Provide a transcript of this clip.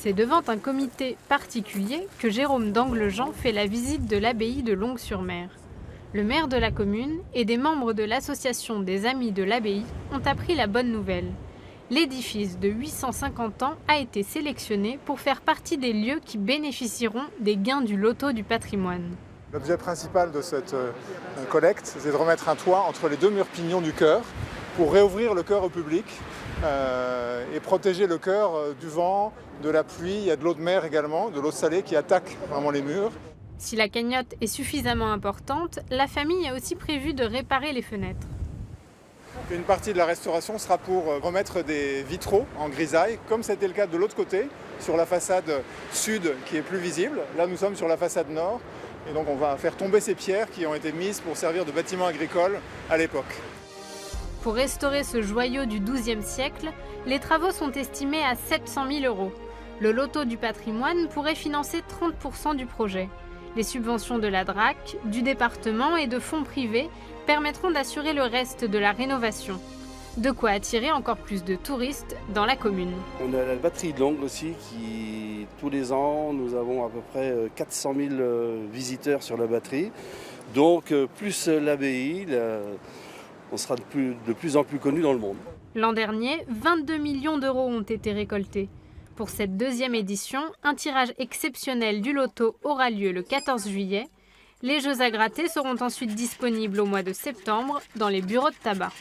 C'est devant un comité particulier que Jérôme d'Anglejean fait la visite de l'abbaye de Longues-sur-Mer. Le maire de la commune et des membres de l'association des Amis de l'abbaye ont appris la bonne nouvelle. L'édifice de 850 ans a été sélectionné pour faire partie des lieux qui bénéficieront des gains du loto du patrimoine. L'objet principal de cette collecte, c'est de remettre un toit entre les deux murs pignons du chœur pour réouvrir le chœur au public et protéger le chœur du vent, de la pluie. Il y a de l'eau de mer également, de l'eau salée qui attaque vraiment les murs. Si la cagnotte est suffisamment importante, la famille a aussi prévu de réparer les fenêtres. Une partie de la restauration sera pour remettre des vitraux en grisaille, comme c'était le cas de l'autre côté, sur la façade sud qui est plus visible. Là, nous sommes sur la façade nord. Et donc on va faire tomber ces pierres qui ont été mises pour servir de bâtiment agricole à l'époque. Pour restaurer ce joyau du XIIe siècle, les travaux sont estimés à 700 000 €. Le loto du patrimoine pourrait financer 30% du projet. Les subventions de la DRAC, du département et de fonds privés permettront d'assurer le reste de la rénovation. De quoi attirer encore plus de touristes dans la commune. On a la batterie de Longues aussi qui, tous les ans, nous avons à peu près 400 000 visiteurs sur la batterie. Donc, plus l'abbaye, on sera de plus en plus connu dans le monde. L'an dernier, 22 millions € ont été récoltés. Pour cette deuxième édition, un tirage exceptionnel du loto aura lieu le 14 juillet. Les jeux à gratter seront ensuite disponibles au mois de septembre dans les bureaux de tabac.